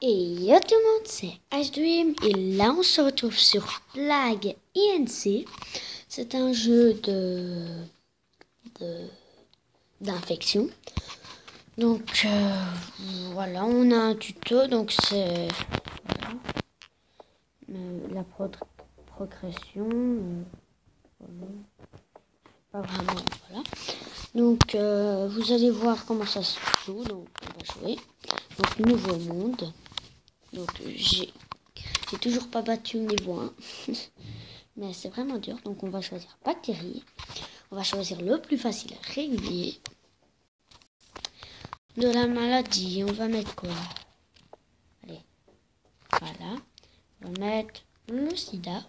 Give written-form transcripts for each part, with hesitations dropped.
Et yo tout le monde, c'est H2M et là on se retrouve sur Plague Inc. C'est un jeu d'infection. Donc voilà, on a un tuto, donc c'est la progression. Voilà. Pas vraiment, voilà. Donc vous allez voir comment ça se joue, donc on va jouer. Donc nouveau monde. Donc j'ai toujours pas battu le niveau 1. Mais c'est vraiment dur. Donc on va choisir bactéries. On va choisir le plus facile, régulier. De la maladie, on va mettre quoi? Allez, voilà. On va mettre le sida.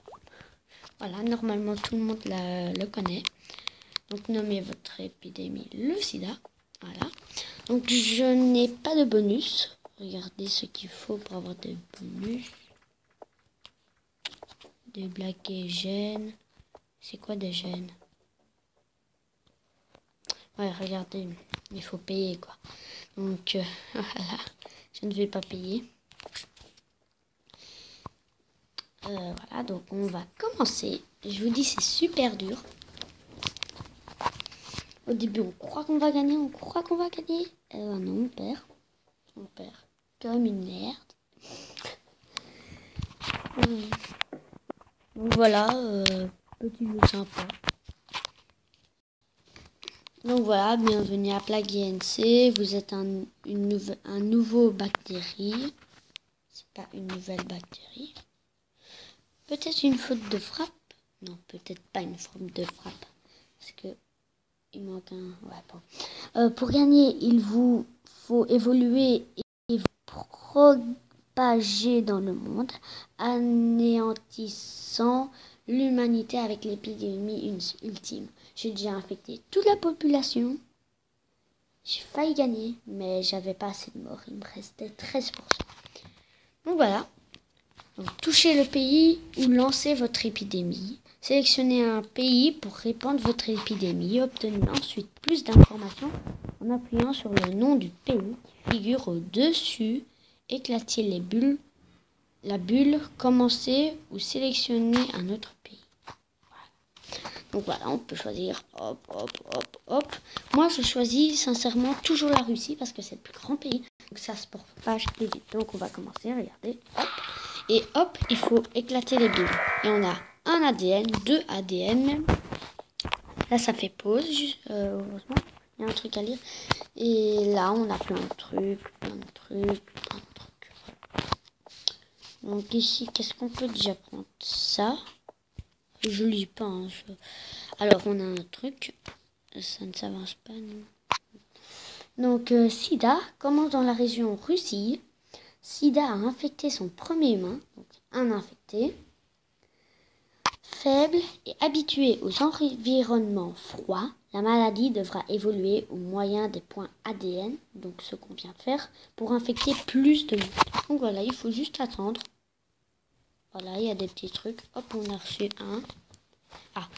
Voilà, normalement tout le monde le connaît. Donc nommez votre épidémie le sida. Voilà. Donc je n'ai pas de bonus. Regardez ce qu'il faut pour avoir des bonus. Débloquer gènes. C'est quoi des gènes? Ouais, regardez, il faut payer quoi. Donc voilà, je ne vais pas payer. Voilà, donc on va commencer. Je vous dis, c'est super dur. Au début, on croit qu'on va gagner, non, on perd. On perd comme une merde. Donc voilà, petit jeu sympa. Donc voilà, bienvenue à Plague Inc. Vous êtes un nouveau bactérie. C'est pas une nouvelle bactérie. Peut-être une faute de frappe. Non, peut-être pas une faute de frappe. Parce que il manque un... Ouais, bon. Pour gagner, il vous faut évoluer et vous propager dans le monde, anéantissant l'humanité avec l'épidémie ultime. J'ai déjà infecté toute la population. J'ai failli gagner, mais j'avais pas assez de morts. Il me restait 13%. Donc voilà. Donc, touchez le pays ou lancez votre épidémie. Sélectionnez un pays pour répandre votre épidémie. Obtenez ensuite plus d'informations en appuyant sur le nom du pays qui figure au-dessus. Éclatez la bulle, commencez ou sélectionnez un autre pays. Voilà. Donc voilà, on peut choisir hop. Moi, je choisis sincèrement toujours la Russie parce que c'est le plus grand pays. Donc ça se propage plus vite. Donc on va commencer, regardez. Hop. Et hop, il faut éclater les bulles. Et on a un ADN, 2 ADN même. Là, ça fait pause. Heureusement, il y a un truc à lire. Et là, on a plein de trucs. Donc ici, qu'est-ce qu'on peut déjà prendre? Ça. Je lis pas. Hein, alors, on a un truc. Ça ne s'avance pas, non. Donc, sida commence dans la région Russie. Sida a infecté son premier humain, donc un infecté. Faible et habitué aux environnements froids, la maladie devra évoluer au moyen des points ADN, donc ce qu'on vient de faire, pour infecter plus de monde. Donc voilà, il faut juste attendre. Voilà, il y a des petits trucs. Hop, on a reçu un. Ah,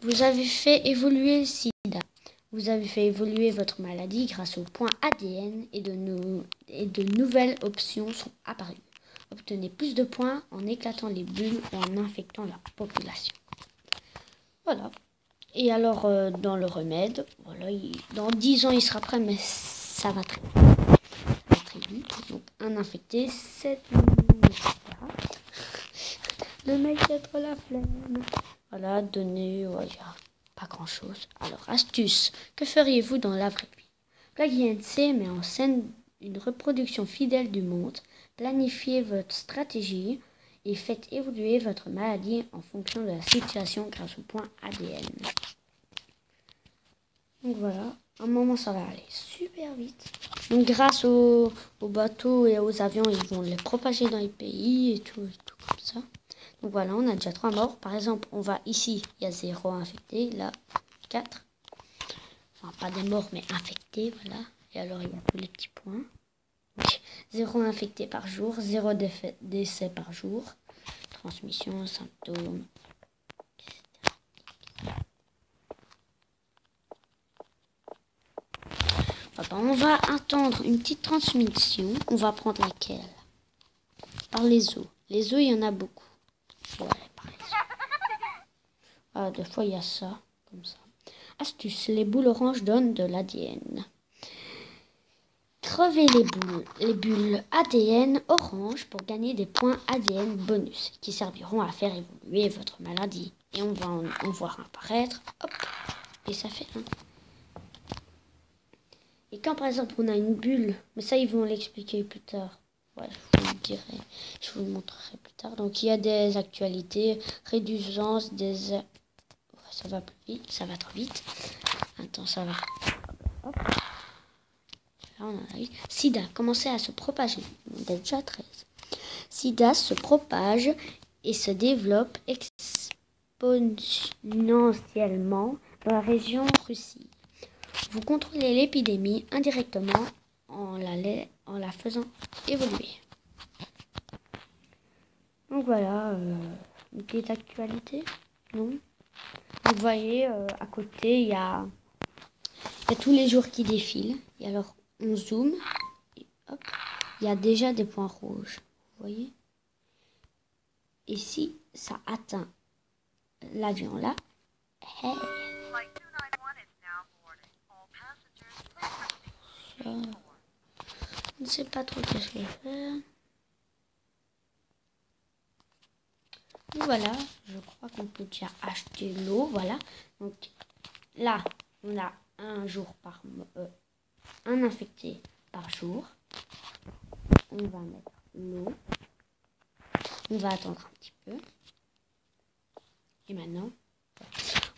vous avez fait évoluer le sida. Vous avez fait évoluer votre maladie grâce aux points ADN et de nouvelles options sont apparues. Obtenez plus de points en éclatant les bulles ou en infectant la population. Voilà. Et alors, dans le remède, voilà, dans 10 ans, il sera prêt, mais ça va très vite. Donc, un infecté, 7 etc. Le mec a trop la flemme. Voilà, donner, il n'y a pas grand-chose. Alors, astuce, que feriez-vous dans la vraie vie? Plague Inc. met en scène une reproduction fidèle du monde. Planifiez votre stratégie et faites évoluer votre maladie en fonction de la situation grâce au point ADN. Donc voilà, à un moment ça va aller super vite. Donc grâce aux bateaux et aux avions, ils vont les propager dans les pays et tout comme ça. Donc voilà, on a déjà 3 morts. Par exemple, on va ici, il y a 0 infectés, là 4. Enfin pas des morts mais infectés, voilà. Et alors il y a tous les petits points. 0 infecté par jour, 0 décès par jour, transmission, symptômes, etc. On va attendre une petite transmission. On va prendre laquelle? par les os. Les os, il y en a beaucoup. Ouais, par les os. Ah, des fois, il y a ça, comme ça. Astuce, les boules oranges donnent de l'ADN. Crevez les bulles ADN orange pour gagner des points ADN bonus qui serviront à faire évoluer votre maladie. Et on va en voir apparaître. Hop, et ça fait un. Et quand par exemple on a une bulle, mais ça ils vont l'expliquer plus tard. Ouais, je vous le dirai, je vous le montrerai plus tard. Donc il y a des actualités, réduisance des. Ça va plus vite, ça va trop vite. Attends, ça va. Hop. Là, on a Sida, commencez à se propager. On est déjà 13. Sida se propage et se développe exponentiellement dans la région Russie. Vous contrôlez l'épidémie indirectement en la faisant évoluer. Donc voilà, une petite actualité, non? Vous voyez, à côté, il y a tous les jours qui défilent. Et alors, on zoome. Et hop, il y a déjà des points rouges. Vous voyez? Et si ça atteint l'avion là, hey. Ça, je ne sais pas trop ce que je vais faire. Voilà, je crois qu'on peut déjà acheter l'eau. Voilà. Donc là, on a un infecté par jour. On va mettre l'eau. On va attendre un petit peu. Et maintenant,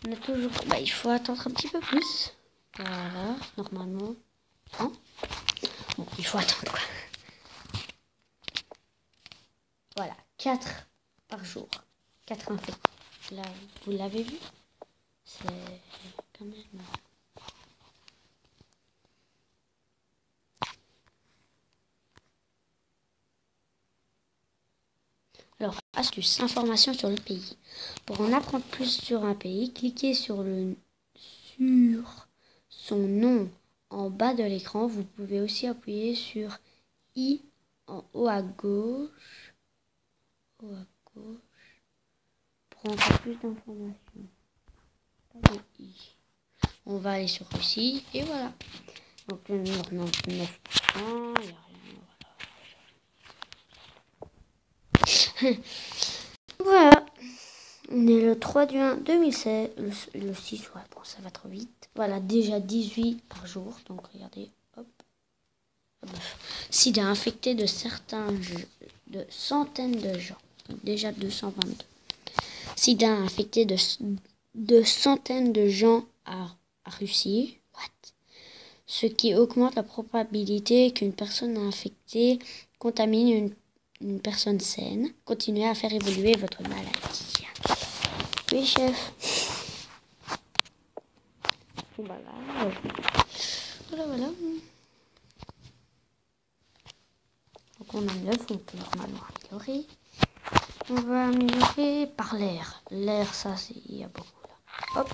on a toujours. Il faut attendre un petit peu plus. Voilà, normalement. Hein, bon, il faut attendre quoi. Voilà, 4 par jour. 4 infectés. Là, vous l'avez vu? C'est quand même. Alors, astuce, information sur le pays. Pour en apprendre plus sur un pays, cliquez sur son nom en bas de l'écran. Vous pouvez aussi appuyer sur I en haut à gauche. Pour encore plus d'informations. Pas de I. On va aller sur Russie et voilà. Donc le 99%, il n'y a rien. Voilà. On est le 3 juin 2016. Le 6, ouais, bon, ça va trop vite. Voilà, déjà 18 par jour. Donc regardez, hop. Sida infecté de centaines de gens. Donc déjà 222. Sida infecté de centaines de gens à Russie. What? Ce qui augmente la probabilité qu'une personne infectée contamine une personne saine. Continuez à faire évoluer votre maladie. Oui, chef. Voilà. Voilà. Donc on a 9, on peut normalement améliorer. On va améliorer par l'air. L'air, ça, il y a beaucoup là. Hop.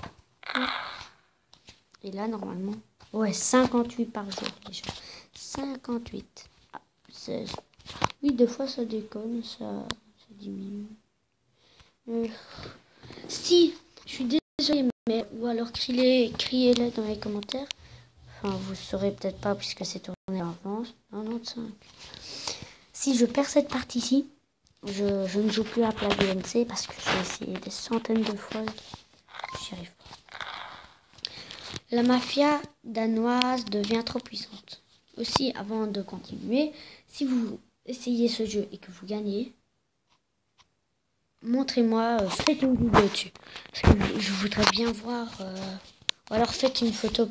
Et là, normalement, ouais, 58 par jour déjà. 58. Ah, 16. Oui, des fois, ça déconne, ça diminue. Si, je suis désolée, mais ou alors criez-le dans les commentaires. Enfin, vous saurez peut-être pas puisque c'est tourné en avance. 95. Si je perds cette partie-ci, je ne joue plus à Play DMC parce que j'ai essayé des centaines de fois. J'y arrive pas. La mafia danoise devient trop puissante. Aussi, avant de continuer, si vous essayez ce jeu et que vous gagnez, montrez-moi, faites une vidéo dessus. Parce que je voudrais bien voir. Ou alors faites une photo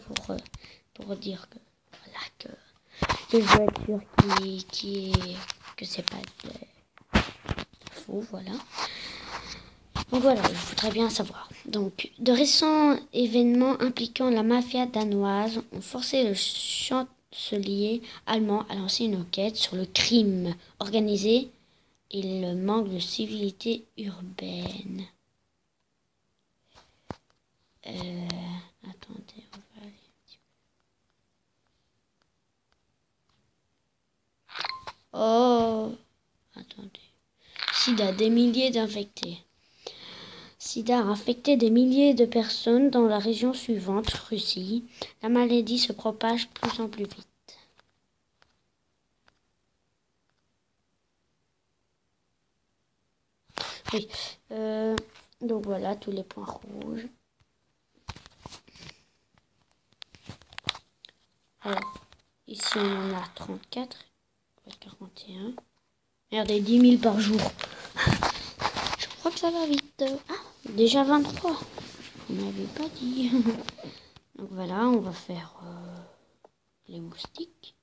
pour dire que voilà que je veux être sûr que c'est pas faux, voilà. Donc voilà, je voudrais bien savoir. Donc, de récents événements impliquant la mafia danoise ont forcé le chancelier allemand à lancer une enquête sur le crime organisé et le manque de civilité urbaine. Attendez, on va aller un petit peu. Oh, attends. attendez. Sida, des milliers d'infectés. Sida a infecté des milliers de personnes dans la région suivante, Russie. La maladie se propage de plus en plus vite. Oui, donc voilà tous les points rouges. Alors, ici on en a 34, 41. Regardez, 10 000 par jour. Je crois que ça va vite. Ah, déjà 23. On m'avait pas dit. Donc voilà, on va faire les moustiques.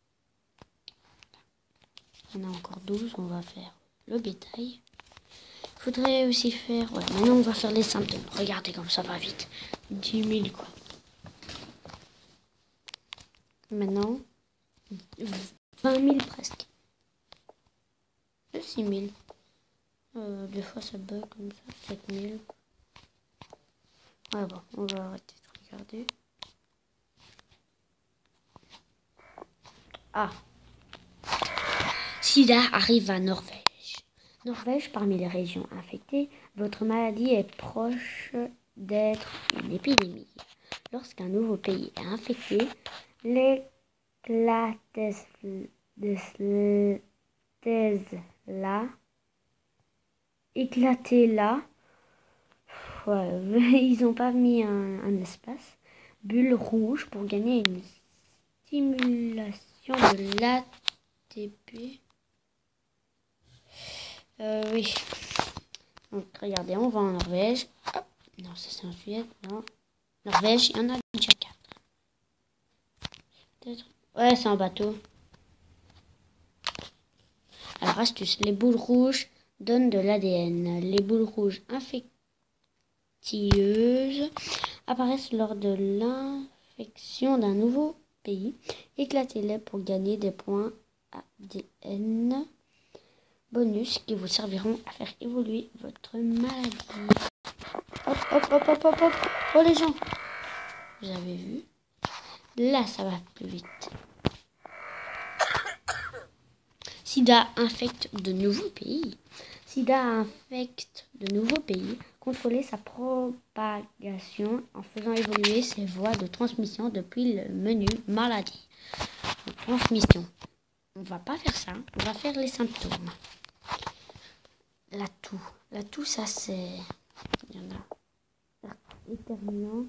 On a encore 12, on va faire le bétail. Il faudrait aussi faire... Ouais, maintenant on va faire les symptômes. Regardez comme ça va vite. 10 000 quoi. Maintenant, 20 000 presque. 6 000. Des fois ça bug comme ça. 7 000. Ouais bon, on va arrêter de regarder. Ah. Sida arrive à Norvège. Norvège, parmi les régions infectées, votre maladie est proche d'être une épidémie. Lorsqu'un nouveau pays est infecté, éclatez là. Ouais, ils n'ont pas mis un espace. Bulle rouge pour gagner une stimulation de l'ATP. Oui. Donc, regardez, on va en Norvège. Hop. Non, ça c'est en Suède. Non. Norvège, il y en a déjà 4. Peut-être. Ouais, c'est en bateau. Alors, astuce. Les boules rouges donnent de l'ADN. Les boules rouges infectieuses apparaissent lors de l'infection d'un nouveau pays. Éclatez-les pour gagner des points ADN bonus qui vous serviront à faire évoluer votre maladie. Hop, hop, hop, hop, hop, hop. Oh les gens, vous avez vu? Là, ça va plus vite. Sida infecte de nouveaux pays. Sida infecte de nouveaux pays. Contrôlez sa propagation en faisant évoluer ses voies de transmission depuis le menu maladie. Transmission. On va pas faire ça. On va faire les symptômes. La toux, ça c'est... Il y en a. Éternuant,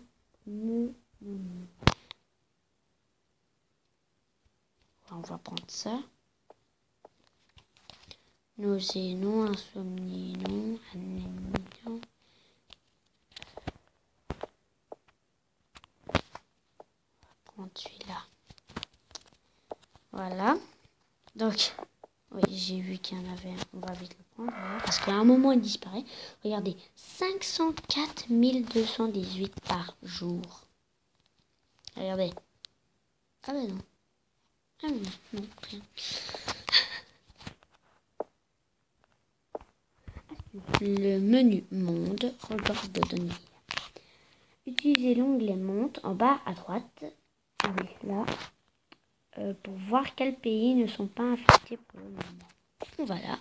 on va prendre ça. Nausée, non. Insomnie, non. Anémie, non. On va prendre celui-là. Voilà. Donc, oui, j'ai vu qu'il y en avait un. On va vite le prendre. Voilà. Parce qu'à un moment, il disparaît. Regardez, 504 218 par jour. Regardez. Ah ben non. Ah ben non, non, rien. Le menu Monde, regorge de données. Utilisez l'onglet Monte en bas à droite. Oui, là. Pour voir quels pays ne sont pas infectés pour le moment. Voilà.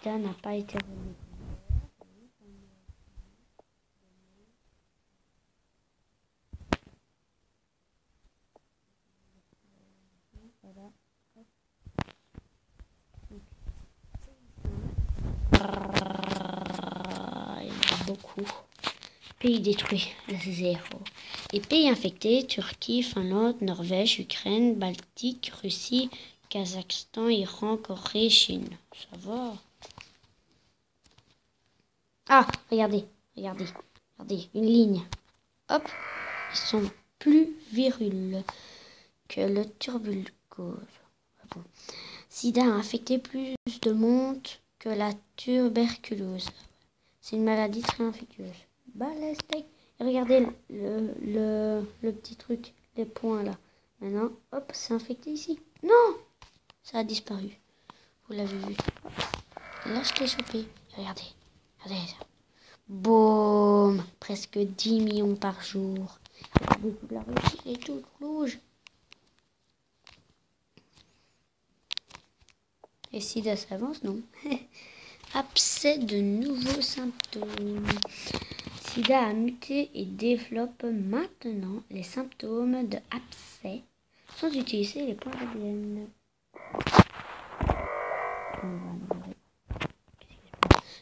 Ça n'a pas été remis. Voilà. Il y en a beaucoup. Pays détruits, 0. Et pays infectés, Turquie, Finlande, Norvège, Ukraine, Baltique, Russie, Kazakhstan, Iran, Corée, Chine. Ça va. Ah, regardez, une ligne. Hop, ils sont plus virulents que le tuberculose. Ah bon. Sida a infecté plus de monde que la tuberculose. C'est une maladie très infectieuse. Balèze. Et regardez le petit truc, les points là. Maintenant, hop, c'est infecté ici. Non, ça a disparu. Vous l'avez vu. Là, je l'ai chopé. Regardez ça. Boum, presque 10 millions par jour. Regardez, toute la Russie est toute rouge. Et sida s'avance, non? Abcès de nouveaux symptômes. Sida a muté et développe maintenant les symptômes de abcès sans utiliser les points d'ADN.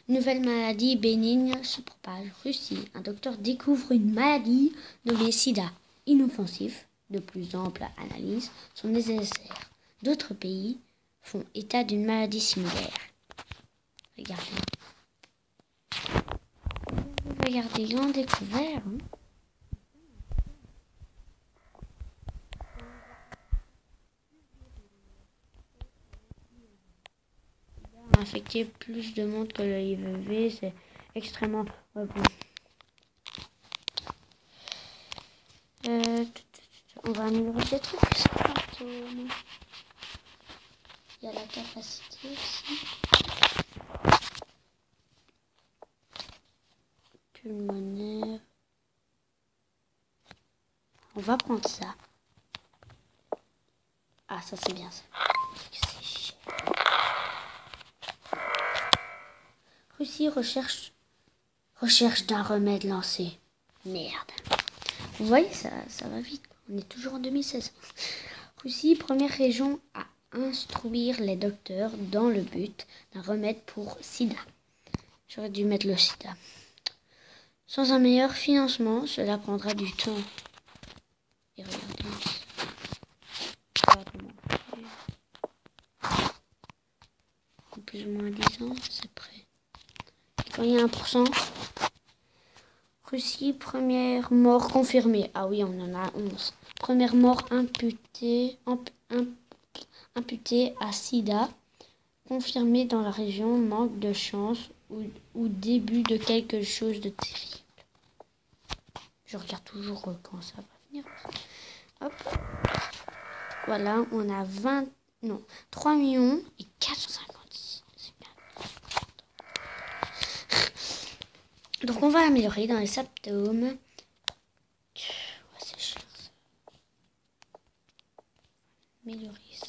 Nouvelle maladie bénigne se propage. Russie. Un docteur découvre une maladie nommée sida, inoffensif. De plus amples analyses sont nécessaires. D'autres pays font état d'une maladie similaire. Regardez, grand découvert. Infecter plus de monde que le HIV, c'est extrêmement bon. On va améliorer des trucs. Il y a la capacité aussi. Pulmonaire. On va prendre ça. Ah, ça c'est bien ça. Russie recherche d'un remède lancé. Merde. Vous voyez, ça va vite. On est toujours en 2016. Russie, première région à instruire les docteurs dans le but d'un remède pour sida. J'aurais dû mettre le sida. Sans un meilleur financement, cela prendra du temps. Et regardez. En plus ou moins 10 ans, c'est prêt. Et quand il y a 1%, Russie, première mort confirmée. Ah oui, on en a 11. Première mort imputée à sida, confirmée dans la région, manque de chance ou début de quelque chose de terrible. Je regarde toujours quand ça va venir. Hop. Voilà, on a 3 millions et 456. C'est bien. Donc on va améliorer dans les symptômes. C'est cher ça. Améliorer ça.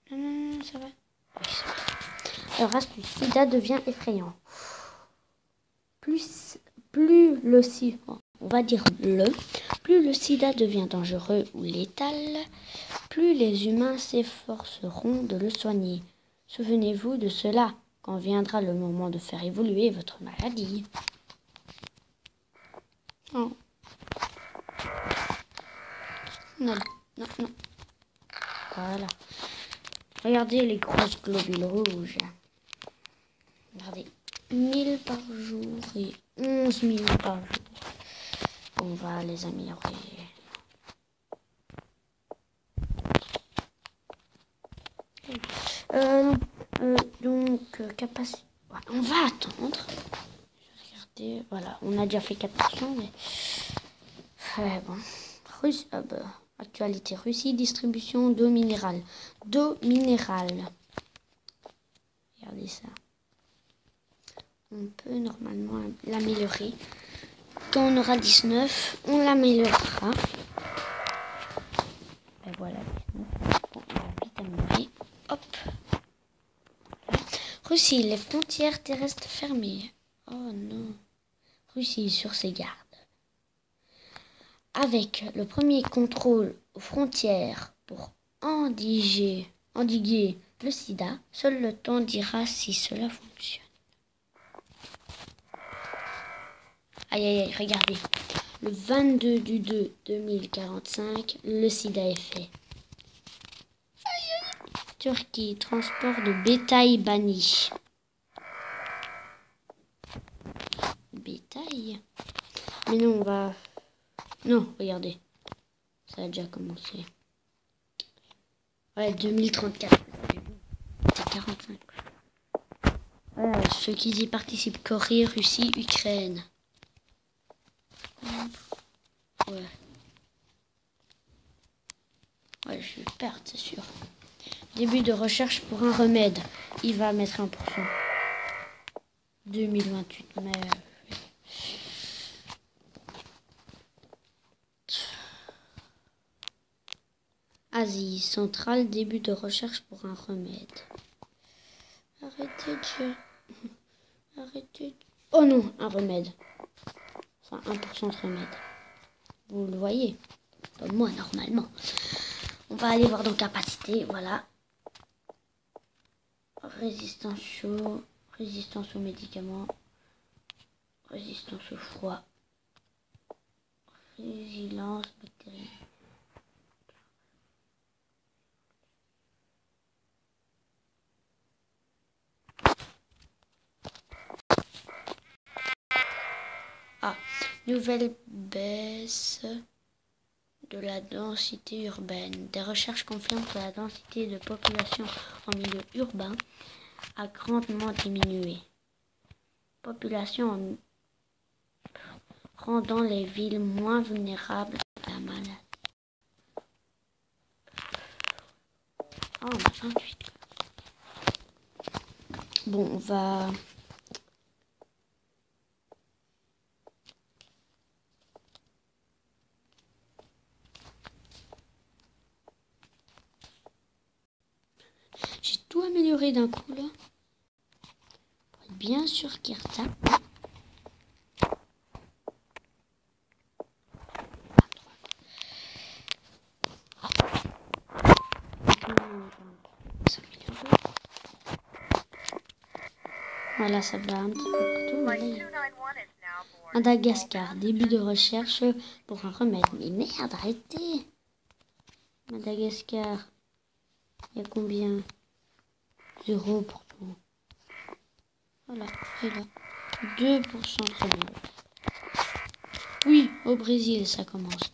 Non, ça va. Oui, ça va. Le reste du sida devient effrayant. Plus le sida, on va dire plus le sida devient dangereux ou létal, plus les humains s'efforceront de le soigner. Souvenez-vous de cela quand viendra le moment de faire évoluer votre maladie. Oh. Non. Voilà. Regardez les grosses globules rouges. Regardez. 1000 par jour et 11 millions par jour. On va les améliorer. Capacité. On va attendre. Regardez, voilà, on a déjà fait 4%, mais bon. Actualité Russie, distribution d'eau minérale. Regardez ça. On peut normalement l'améliorer. Quand on aura 19, on l'améliorera. Et voilà, 19. Bon, on va vite améliorer. Hop. Russie, les frontières terrestres fermées. Oh non. Russie sur ses gardes. Avec le premier contrôle aux frontières pour endiguer le sida, seul le temps dira si cela fonctionne. Aïe, regardez. Le 22 du 2 2045, le sida est fait. Turquie, transport de bétail banni. Bétail? Mais non, on va... Non, regardez. Ça a déjà commencé. Ouais, 2034. C'est 45. Voilà, ceux qui y participent. Corée, Russie, Ukraine. Ouais. Ouais, je vais perdre, c'est sûr. Début de recherche pour un remède. Il va mettre 1%. 2028, mais... Asie centrale, début de recherche pour un remède. Arrêtez de... Arrêtez de... Oh non, un remède. Enfin, 1% de remède. Vous le voyez. Comme moi, normalement. On va aller voir dans capacité, voilà. Résistance chaud, résistance aux médicaments, résistance au froid, résilience bactérienne. Ah, nouvelle baisse de la densité urbaine. Des recherches confirment que la densité de population en milieu urbain a grandement diminué. Population rendant les villes moins vulnérables à la maladie. Ah, on a 28. Bon, on va... J'ai tout amélioré d'un coup, là. Pour être bien sûr qu'il retape. Voilà, ça va un petit peu partout. Madagascar, début de recherche pour un remède. Mais merde, arrêtez. Madagascar, il y a combien? 0 pour tout. Voilà, et là. 2% de remède. Oui, au Brésil, ça commence.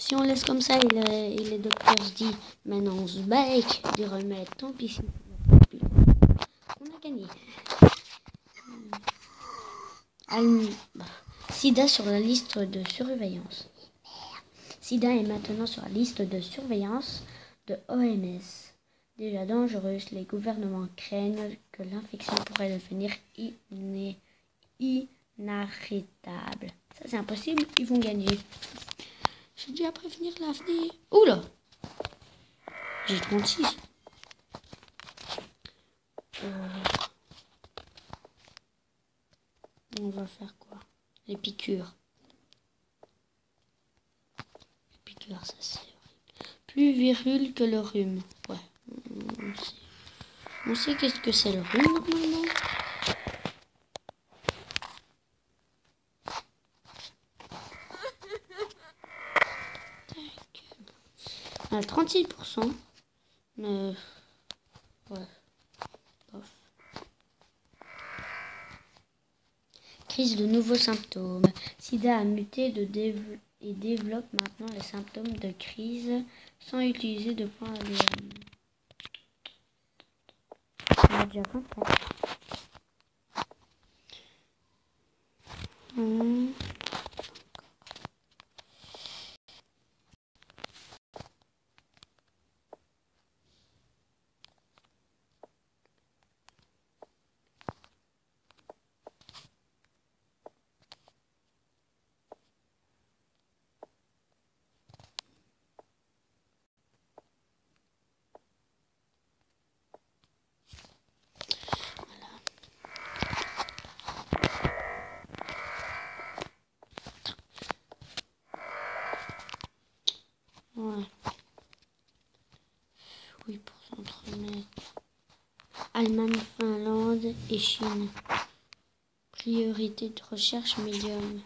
Si on laisse comme ça et les docteurs se disent maintenant on se bat avec du remède, tant pis si on a gagné. Sida sur la liste de surveillance. Sida est maintenant sur la liste de surveillance de OMS. Déjà dangereuse, les gouvernements craignent que l'infection pourrait devenir inarrêtable. Ça c'est impossible, ils vont gagner. J'ai dû prévenir l'avenir. Oula! J'ai 36. On va faire quoi? Les piqûres. Les piqûres, ça c'est horrible. Plus virule que le rhume. Ouais. On sait qu'est-ce que c'est le rhume normalement. On a 36%. Ouais. Bof. Crise de nouveaux symptômes. Sida a muté et développe maintenant les symptômes de crise sans utiliser de points on a déjà 24. Ouais. 8% de remède. Allemagne, Finlande et Chine. Priorité de recherche médium.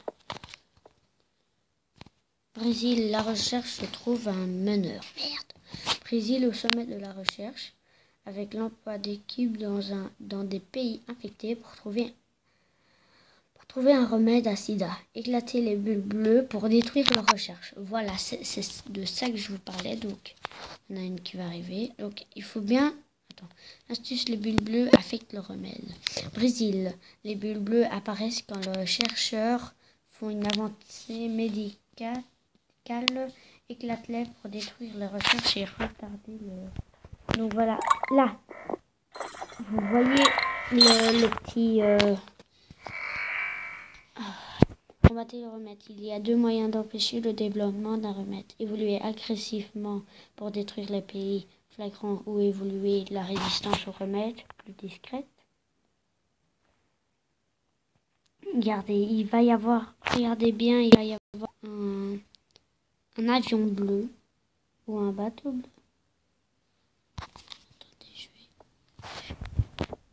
Brésil, la recherche se trouve à un meneur. Merde. Brésil au sommet de la recherche, avec l'emploi d'équipes dans des pays infectés pour trouver un remède à sida. Éclater les bulles bleues pour détruire leur recherche. Voilà, c'est de ça que je vous parlais. Donc, on a une qui va arriver. Donc, il faut bien... Attends. Astuce, les bulles bleues affectent le remède. Brésil, les bulles bleues apparaissent quand les chercheurs font une avancée médicale, éclate-les pour détruire les recherches et retarder le... Donc voilà, là, vous voyez le petit... On combattre le remède. Il y a deux moyens d'empêcher le développement d'un remède. Évoluer agressivement pour détruire les pays flagrants ou évoluer la résistance au remède plus discrète. Regardez bien, il va y avoir un avion bleu ou un bateau bleu.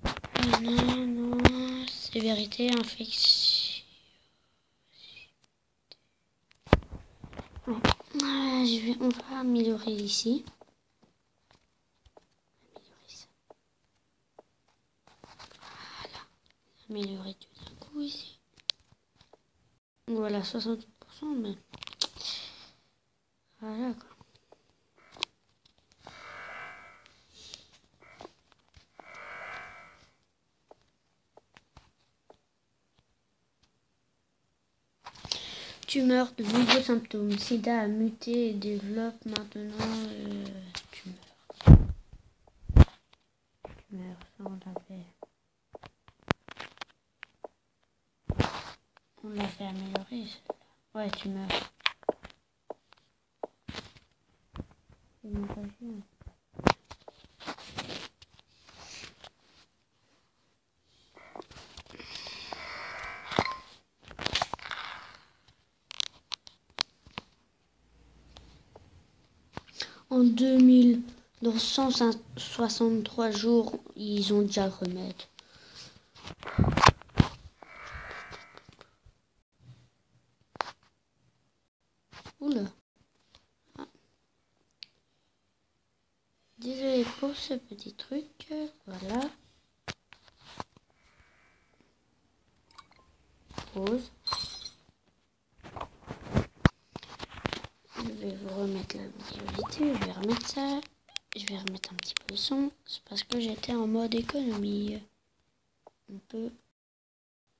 Attendez, non, sévérité, infection. Ouais. On va améliorer ici. Voilà. Améliorer tout d'un coup ici. Voilà, 60%, mais voilà quoi. Tumeur, de nouveaux symptômes. Sida a muté et développe maintenant tumeur. Tumeur, ça on l'avait amélioré. Ouais, tumeur. En 2963 jours, ils ont déjà le remède. Oula. Ah. Désolé pour ce petit truc. Voilà. Pause. Je vais vous remettre la vidéo vite. Je vais remettre ça. Je vais remettre un petit peu le son. C'est parce que j'étais en mode économie. On peut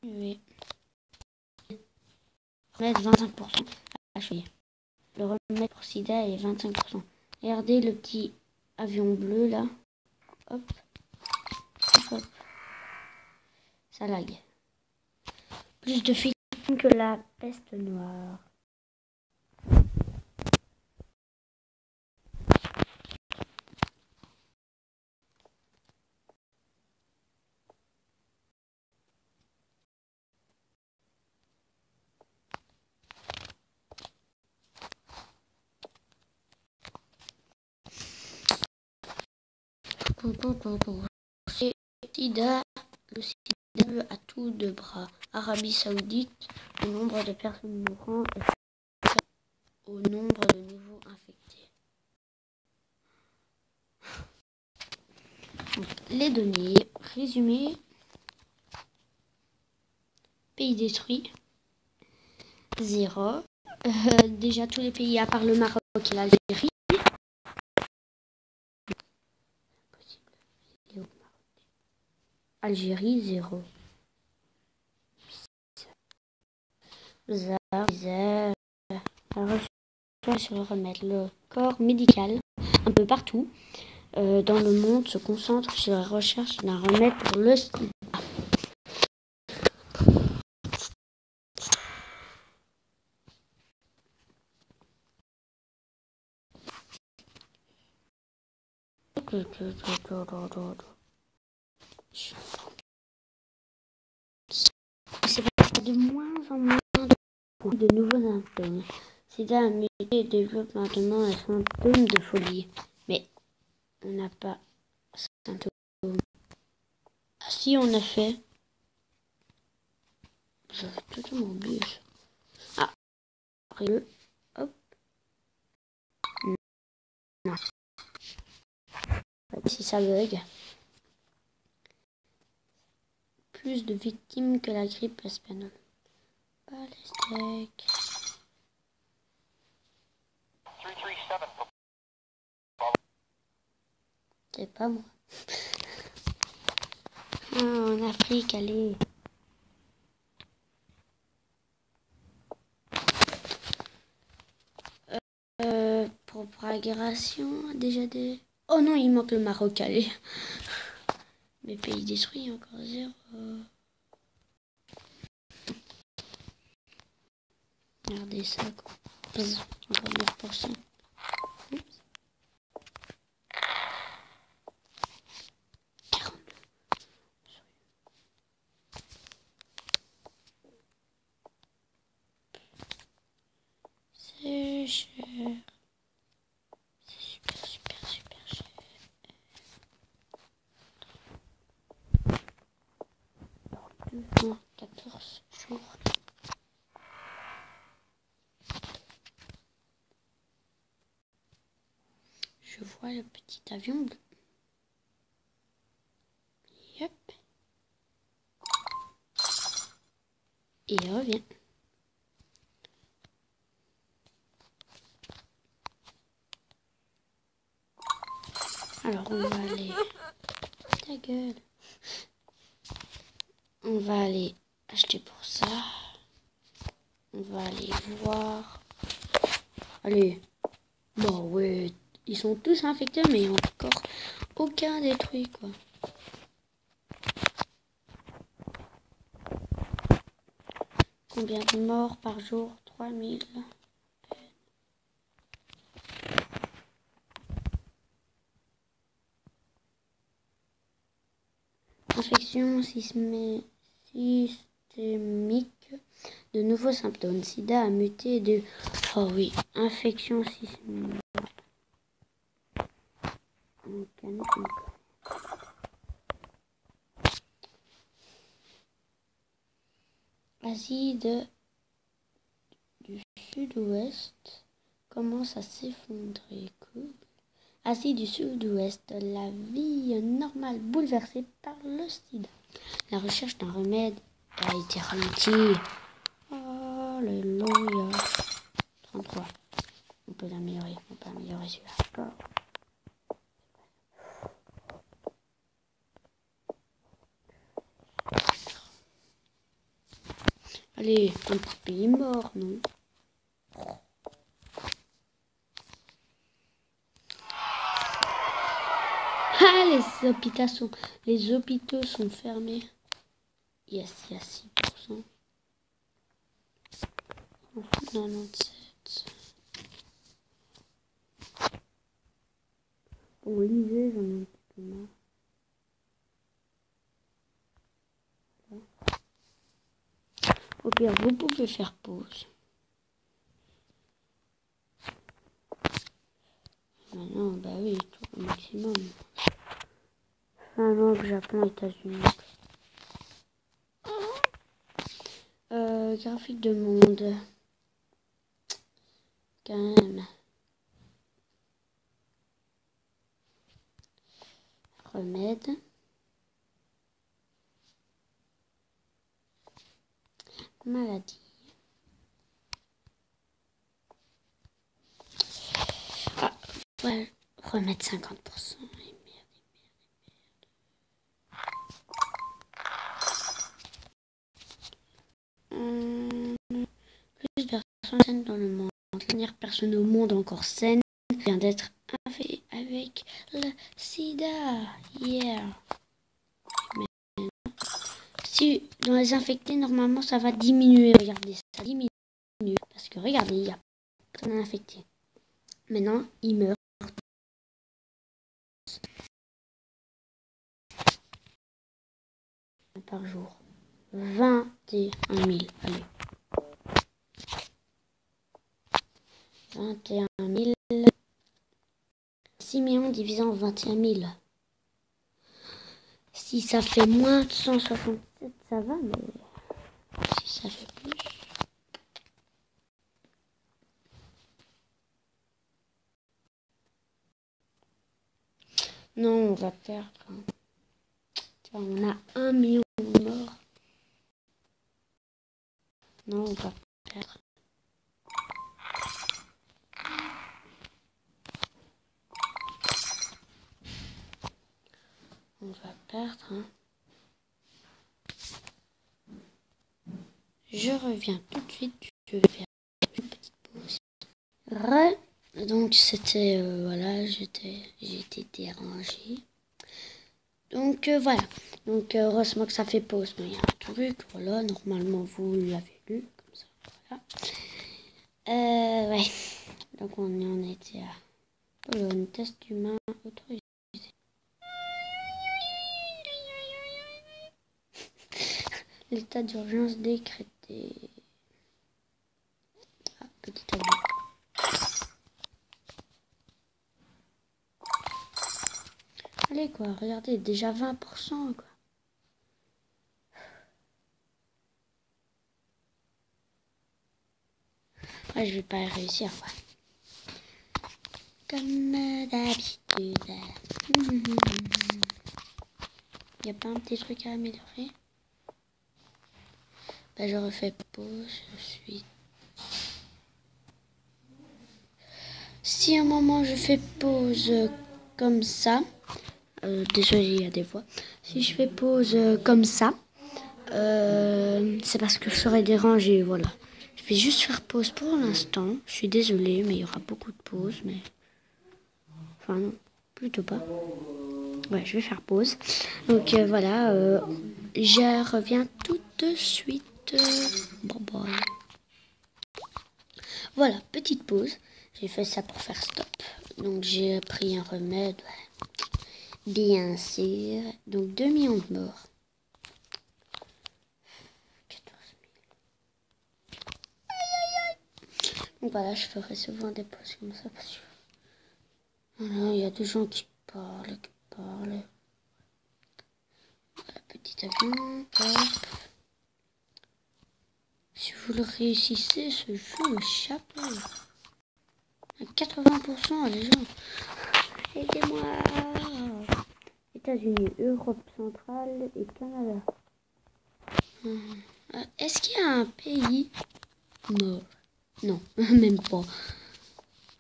continuer. Remettre 25% à choisir. Le remède pour sida est 25%. Regardez le petit avion bleu là. Hop. Hop, hop. Ça lag. Plus de victimes que la peste noire. Le sida à tout de bras. Arabie Saoudite, le nombre de personnes mourant est au nombre de nouveaux infectés. Donc, les données résumées. Pays détruits, 0. Déjà tous les pays à part le Maroc et l'Algérie. Algérie, 0. La recherche sur le remède. Le corps médical, un peu partout dans le monde, se concentre sur la recherche d'un remède pour le sida. C'est de moins en moins de nouveaux symptômes. Sida a muté et développe maintenant un symptôme de folie. Mais on n'a pas symptôme. Ah si, on a fait. J'avais totalement oublié ça. Ah, après le. Hop. Non. Si ça bug. Plus de victimes que la grippe espagnole. Pas les steaks. C'est pas moi. Ah, en Afrique, allez. Propagation, déjà des... Oh non, il manque le Maroc, allez. Mais pays détruits, encore 0. Regardez ça, quoi. Bzz, encore 9%. Oups. 42. C'est cher. C'est super, super, super cher. Alors, 14 jours. Je vois le petit avion bleu. Yep. Et il revient. Alors on va aller... Ta gueule. On va aller acheter pour ça. On va aller voir. Allez. Bon ouais. Ils sont tous infectés mais encore aucun détruit quoi. Combien de morts par jour? 3000. Infection systémique. De nouveaux symptômes. Sida a muté de... Oh oui. Infection systémique. Asie du sud-ouest commence à s'effondrer. Cool. Asie du sud-ouest, la vie normale bouleversée par le sida. La recherche d'un remède a été ralentie. Alléluia. 33. On peut l'améliorer. On peut améliorer celui-là. D'accord. Allez, un petit pays mort, non? Ah, les hôpitaux sont fermés. Yes, il y a 6%. 97. Bon, lisez, j'en ai un petit peu marre. Au pire, vous pouvez faire pause. Maintenant, bah oui, tout au maximum. Finlande, Japon, États-Unis. Graphique de monde. Quand même. Remède. Maladie. Ah, ouais, remède 50%. Plus de personnes saines dans le monde. La dernière personne au monde encore saine vient d'être infectée avec le sida. Yeah. Mais si dans les infectés, normalement, ça va diminuer. Regardez, ça diminue. Parce que regardez, il y a personne infecté. Maintenant, il meurt. Par jour. 21 000. Allez. 21 000. 6 millions divisé en 21 000. Si ça fait moins de 167, ça va, mais si ça fait plus... Non, on va perdre. Tiens, on a 1 million de morts. Non, on va perdre. On va perdre. Hein. Je reviens tout de suite. Je vais faire une petite pause. Donc c'était... voilà, j'étais dérangée. Donc voilà. Donc heureusement que ça fait pause. Mais il y a un truc. Voilà, normalement vous l'avez lu. Comme ça, voilà. Ouais. Donc on en était à Pologne, test humain autorisé. L'état d'urgence décrété. Ah, petit avion. Allez quoi, regardez, déjà 20% quoi. Ouais, je vais pas réussir quoi. Comme d'habitude. Y a pas un petit truc à améliorer? Bah, je refais pause, je suis. Si à un moment je fais pause comme ça, désolé, il y a des fois. Si je fais pause comme ça, c'est parce que je serai dérangée, voilà. Je vais juste faire pause pour l'instant. Je suis désolée, mais il y aura beaucoup de pauses, mais... Enfin non, plutôt pas. Ouais, je vais faire pause. Donc voilà, je reviens tout de suite. Bye bye. Voilà, petite pause. J'ai fait ça pour faire stop. Donc j'ai pris un remède, bien sûr. Donc 2 millions de morts. 14 000. Donc voilà, je ferai souvent des pauses comme ça. Parce que... Voilà, il y a des gens qui parlent, Voilà, petit avion, hop. Si vous le réussissez, ce jeu, chapeau. À 80%, les gens. Aidez-moi. États-Unis, Europe centrale et Canada. Est-ce qu'il y a un pays mort? Non, même pas.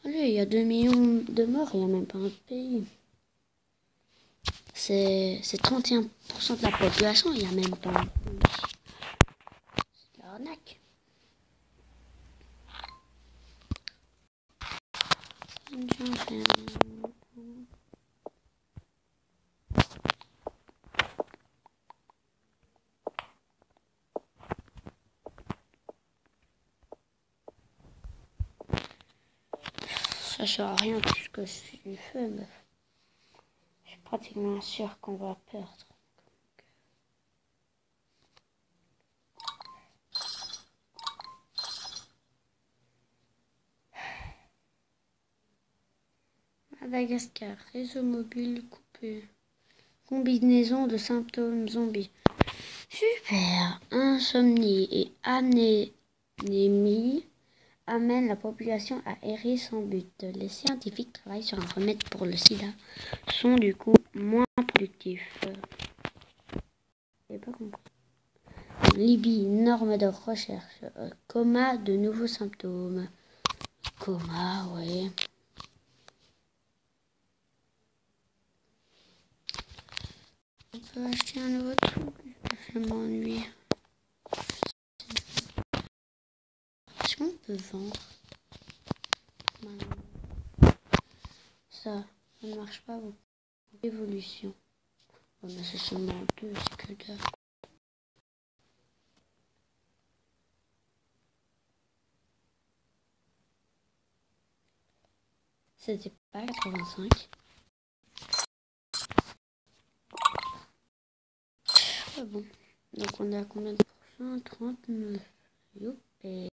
Allez, il y a 2 millions de morts, il n'y a même pas un pays. C'est 31% de la population, il n'y a même pas un pays. C'est de l'arnaque. Ça sert à rien tout ce que je fais, mais je suis pratiquement sûr qu'on va perdre. Madagascar, réseau mobile coupé. Combinaison de symptômes zombies. Super. Insomnie et anémie amènent la population à errer sans but. Les scientifiques travaillent sur un remède pour le sida. Sont du coup moins productifs. J'ai pas compris. Libye, norme de recherche. Coma, de nouveaux symptômes. Coma, ouais. On peut acheter un nouveau truc. Je m'ennuie. Est-ce qu'on peut vendre? Ça ne marche pas beaucoup. Évolution. Oh, mais c'est seulement 2, c'est que dalle. C'était pas 85. Ah bon. Donc on est à combien de pourcents? 39. Youpi.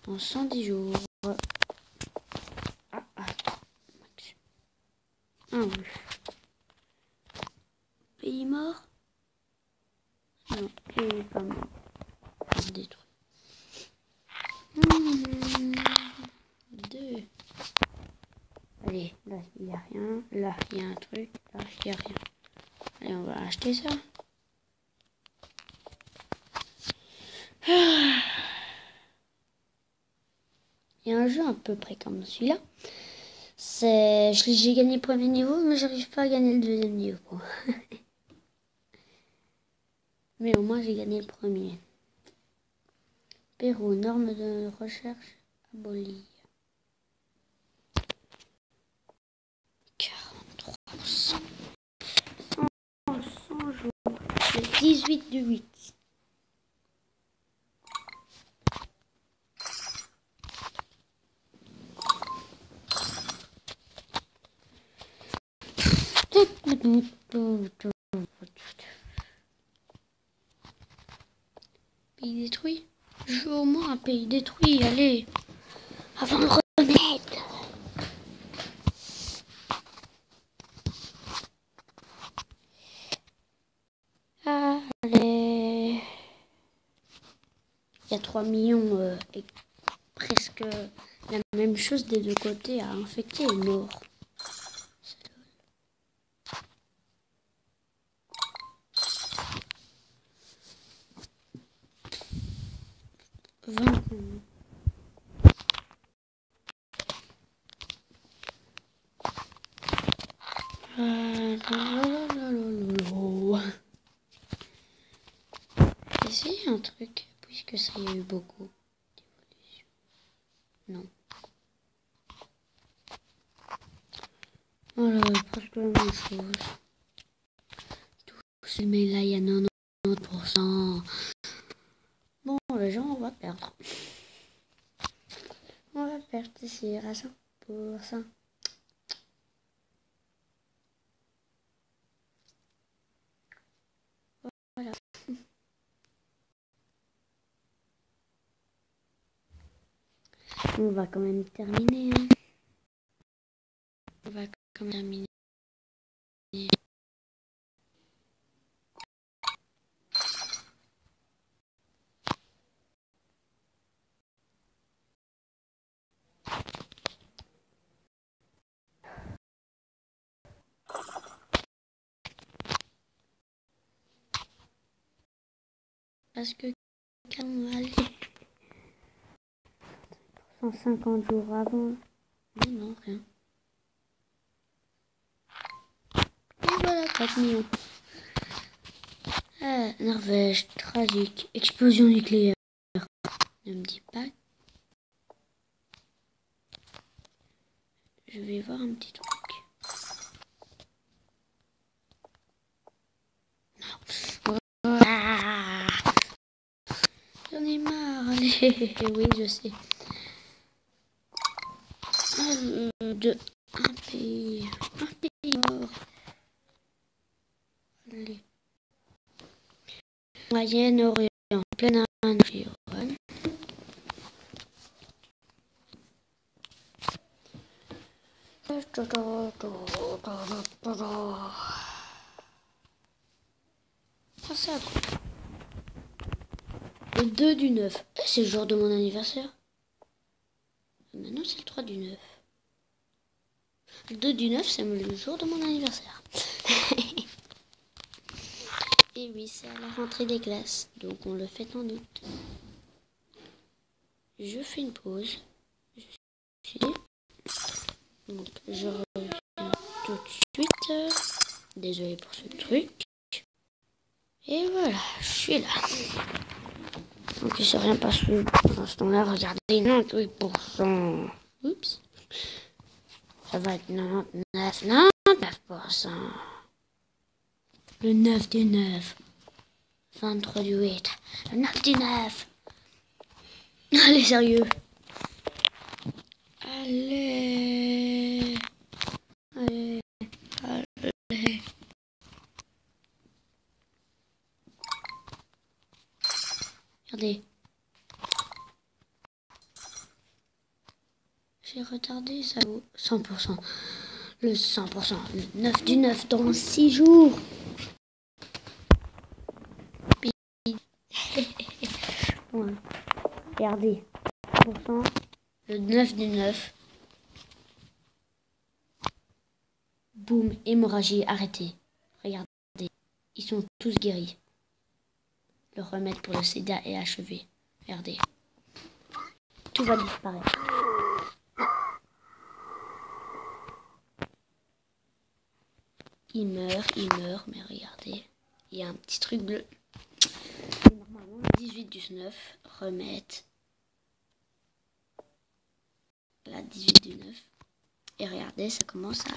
Dans 110 jours. Ah. Ah oui. Pays mort? Non, pays pas mort. Enfin, détruit. 2. Allez, là il n'y a rien. Là il y a un truc. Là il n'y a rien. Allez, on va acheter ça. Il y a un jeu à peu près comme celui-là. J'ai gagné le premier niveau, mais j'arrive pas à gagner le deuxième niveau. Mais au moins j'ai gagné le premier. Pérou, norme de recherche abolie. 43%. 100 jours. Le 18 du 8. Pays détruit. Je veux au moins un pays détruit, allez. Avant de le remettre. Allez. Il y a 3 millions et presque la même chose des deux côtés à infecter et mort. 20. Essayez un truc, puisque ça y a eu beaucoup d'évolution. Non. Voilà, presque la même chose. Mais là, il y a 90%. Bon, les gens, on va perdre. On va perdre ici à 100%. Voilà. On va quand même terminer. Hein. On va quand même terminer. Parce que quand on va aller 150 jours avant. Non, rien. Et voilà, 4 millions. Ah, Norvège, tragique. Explosion nucléaire. Ne me dis pas. Je vais voir un petit truc. Non. Ah, j'en ai marre. Allez, oui, je sais. De un pays mort. Allez. Moyen-Orient, plein Iran. Ah, ça, quoi. Le 2 du 9. C'est le jour de mon anniversaire. Maintenant, c'est le 3 du 9. Le 2 du 9, c'est le jour de mon anniversaire. Et oui, c'est à la rentrée des classes. Donc, on le fait en août. Je fais une pause. Donc, je reviens tout de suite. Désolé pour ce truc. Et voilà, je suis là. Donc, il ne s'est rien passé pour l'instant-là. Regardez, 98%. Oups. Ça va être 99%. Le 9 du 9. 23 du 8. Le 9 du 9. Allez, sérieux. Allez. Allez. Allez. Regardez. J'ai retardé, ça vaut 100%. Le 100%. Le 9 du 9 dans 6 jours. Ouais. Regardez. 100%. Le 9 du 9. Boum, hémorragie arrêtée. Regardez. Ils sont tous guéris. Le remède pour le sida est achevé. Regardez. Tout va disparaître. Il meurt, mais regardez. Il y a un petit truc bleu. Et normalement, 18 du 9, remettre. Là, 18 du 9. Et regardez, ça commence à...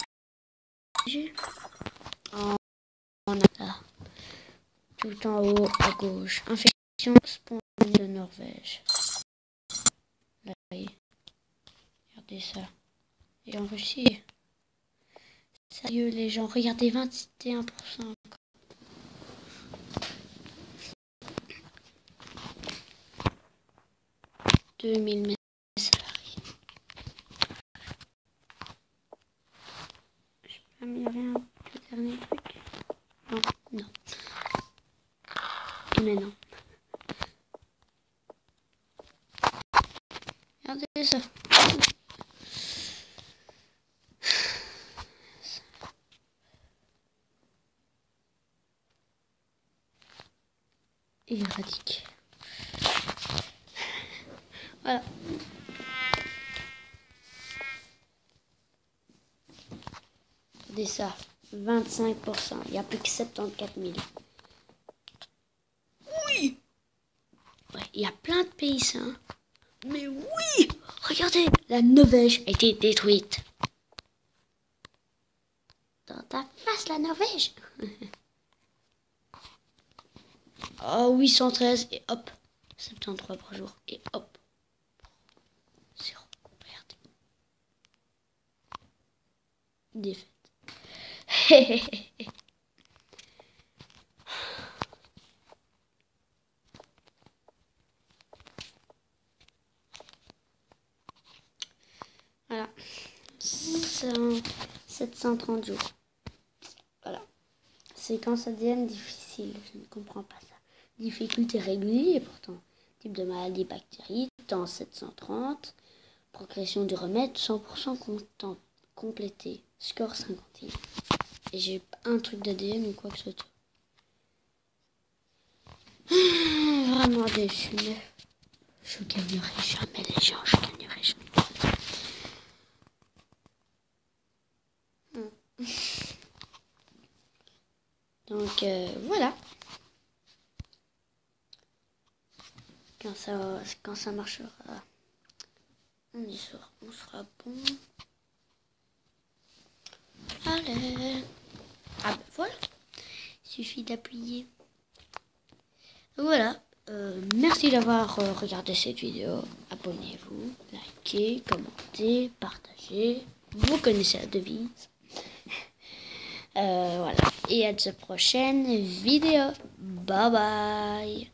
On a là. Tout en haut à gauche. Infection spontanée de Norvège. Là, regardez ça. Et en Russie, Sérieux, les gens, regardez, 21%. 2000 salariés. Je peux améliorer un peu le dernier truc. Non, non. Mais non. Regardez ça. Éradique. Voilà. Regardez ça. 25%. Il n'y a plus que 74 000. Oui! Ouais, il y a plein de pays, ça. Hein. Mais oui! Regardez, la Norvège a été détruite. Dans ta face, la Norvège. Oh, 813 et hop. 73 par jour et hop. 0. Regardez. Défaite. Voilà. 730 jours. Voilà. C'est quand ça devient difficile. Je ne comprends pas ça. Difficulté régulière pourtant. Type de maladie, bactérie. Temps 730. Progression du remède 100% complété. Score 51. Et j'ai un truc d'ADN ou quoi que ce soit. Vraiment déçu. Je gagnerai jamais les gens. Je gagnerai jamais. Donc voilà. Quand ça marchera, on sera bon. Allez. Ah ben voilà. Il suffit d'appuyer. Voilà. Merci d'avoir regardé cette vidéo. Abonnez-vous, likez, commentez, partagez. Vous connaissez la devise. Voilà. Et à la prochaine vidéo. Bye bye.